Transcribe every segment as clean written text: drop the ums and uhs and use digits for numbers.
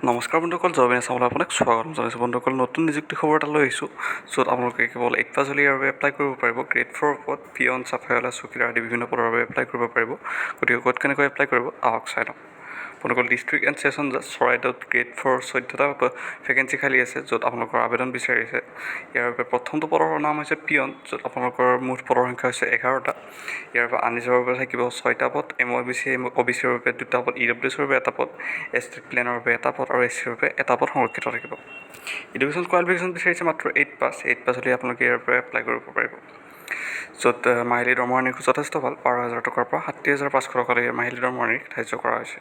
নমস্কাৰ বন্ধুসকল, জব আছামলৈ আপোনাক স্বাগতম জনাইছোঁ। বন্ধুসকল, নতুন নিযুক্তি খবৰ এটা লৈ আহিছোঁ, য'ত আপোনালোকে কেৱল 8 পাছ হ'লে ইয়াৰ বাবে এপ্লাই কৰিব পাৰিব। গ্ৰেড 4 পদ, পিয়ন, চাফাইৱালা, চকীদাৰ আদি বিভিন্ন পদৰ বাবে এপ্লাই কৰিব পাৰিব। গতিকে ক'ত কেনেকৈ এপ্লাই কৰিব আহক চাই লওঁ। বন্ধুসকল, ডিষ্ট্ৰিক্ট এণ্ড ছেছন জাজ চৰাইদেউত গ্ৰেড 4 14টা ভেকেঞ্চি খালী আছে, য'ত আপোনালোকৰ আবেদন বিচাৰিছে। ইয়াৰ বাবে প্ৰথমটো পদৰ নাম হৈছে পিয়ন, য'ত আপোনালোকৰ মুঠ পদৰ সংখ্যা হৈছে 11টা। ইয়াৰ বাবে আনৰিজাৰ্ভৰ বাবে থাকিব 6টা পদ, MOBC OBCৰ বাবে 2টা পদ, EWSৰ বাবে 1টা পদ, ST প্লেনৰ বাবে 1টা পদ আৰু SCৰ বাবে 1টা পদ সংৰক্ষিত থাকিব। এডুকেশ্যন কোৱালিফিকেশ্যন বিচাৰিছে মাত্ৰ 8 পাছ হ'লে আপোনালোকে ইয়াৰ পৰা এপ্লাই কৰিব পাৰিব। য'ত মাহিলী দৰমহাৰ নিৰিখ যথেষ্ট ভাল, 12,000 টকাৰ পৰা 60,500 টকালৈকে মাহিলী দৰমহাৰ নিৰিখ ধাৰ্য কৰা হৈছে।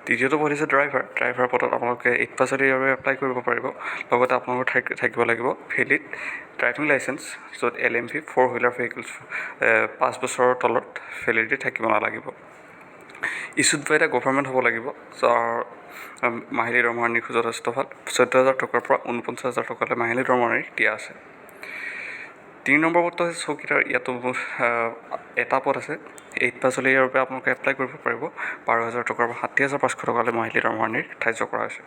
দ্বিতীয়টো পদ হৈছে ড্ৰাইভাৰ পদত আপোনালোকে 8 পাছ হ'লে ইয়াৰ বাবে এপ্লাই কৰিব পাৰিব। লগতে আপোনালোকৰ থাকিব লাগিব ভেলিড ড্ৰাইভিং লাইচেঞ্চ, য'ত LMV 4 হুইলাৰ ভেহিকেলছ 5 বছৰৰ তলত ভেলিডিটি থাকিব নালাগিব। ইছ্যুড বাই এটা গভৰ্ণমেণ্ট হ'ব লাগিব, যাৰ মাহিলী দৰমহাৰ নিৰিখ যথেষ্ট ভাল, 14,000 টকাৰ পৰা 49,000 টকালৈ মাহিলী দৰমহাৰ নিৰিখ দিয়া আছে। 3 নম্বৰ পদটো হৈছে চকীদাৰ। ইয়াতো এটা পদ আছে, 8 পাছ হ'লে ইয়াৰ বাবে আপোনালোকে এপ্লাই কৰিব পাৰিব। 12,000 টকাৰ পৰা 60,500 টকালৈ মাহিলী দৰমহাৰ নিৰিখ ধাৰ্য কৰা হৈছে।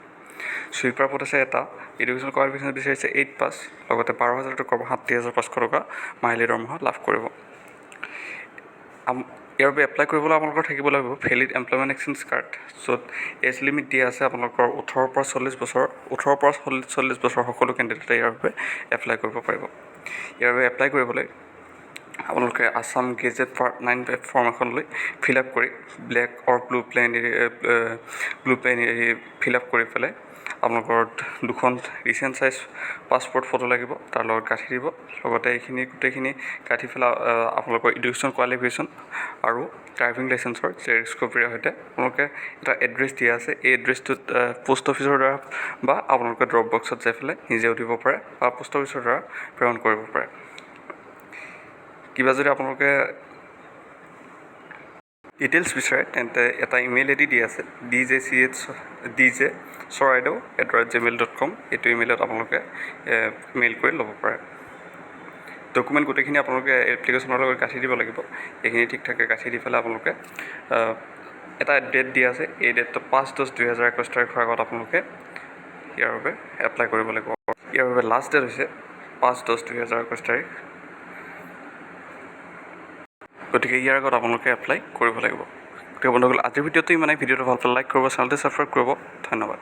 চুইপাৰ পদ আছে এটা, এডুকেশ্যন কোৱালিফিকেশ্যন বিচাৰিছে 8 পাছ, লগতে 12,000 টকাৰ পৰা 60,500 টকা মাহিলী দৰমহা লাভ কৰিব। ইয়াৰ বাবে এপ্লাই কৰিবলৈ আপোনালোকৰ থাকিব লাগিব ভেলিড এমপ্লয়মেণ্ট এক্সচেঞ্জ কাৰ্ড, য'ত এজ লিমিট দিয়া আছে আপোনালোকৰ 18 পৰা 40 বছৰ সকলো কেণ্ডিডেটে ইয়াৰ বাবে এপ্লাই কৰিব পাৰিব। ইয়াৰ বাবে এপ্লাই কৰিবলৈ আপোনালোকে আছাম গেজেট পাৰ্ট 9 ফৰ্ম এখন লৈ ফিল আপ কৰি ব্লেক অৰ ব্লু প্লেন ফিল আপ কৰি পেলাই আপোনালোকৰ 2খন ৰিচেণ্ট চাইজ পাছপৰ্ট ফটো লাগিব, তাৰ লগত গাঁঠি দিব। লগতে গোটেইখিনি গাঁঠি পেলাই আপোনালোকৰ এডুকেশ্যন কোৱালিফিকেশ্যন আৰু ড্ৰাইভিং লাইচেঞ্চৰ জেৰক্স কপিৰ সৈতে আপোনালোকে এটা এড্ৰেছ দিয়া আছে, এই এড্ৰেছটোত পোষ্ট অফিচৰ দ্বাৰা বা আপোনালোকে ড্ৰপ বক্সত যাই পেলাই নিজেও দিব পাৰে বা পোষ্ট অফিচৰ দ্বাৰা প্ৰেৰণ কৰিব পাৰে। কিবা যদি আপোনালোকে ডিটেইলছ বিচাৰে তেন্তে এটা ইমেইল ID দিয়া আছে, dj.charaideu@gmail.com। এইটো ইমেইলত আপোনালোকে মেইল কৰি ল'ব পাৰে। ডকুমেণ্ট গোটেইখিনি আপোনালোকে এপ্লিকেশ্যনৰ লগত গাঁঠি দিব লাগিব। এইখিনি ঠিক ঠাকে গাঁঠি দি পেলাই আপোনালোকে এটা ডেট দিয়া আছে, এই ডেটটো 5/10/2021 তাৰিখৰ আগত আপোনালোকে ইয়াৰ বাবে এপ্লাই কৰিব লাগিব। ইয়াৰ বাবে লাষ্ট ডেট হৈছে 5/10/2021 তাৰিখ। গতিকে ইয়াৰ আগত আপোনালোকে এপ্লাই কৰিব লাগিব। গতিকে বন্ধুসকল, আজিৰ ভিডিঅ'টো ইমানেই। ভিডিঅ'টো ভাল পালে লাইক কৰিব, চেনেলটো ছাবস্ক্ৰাইব কৰিব। ধন্যবাদ।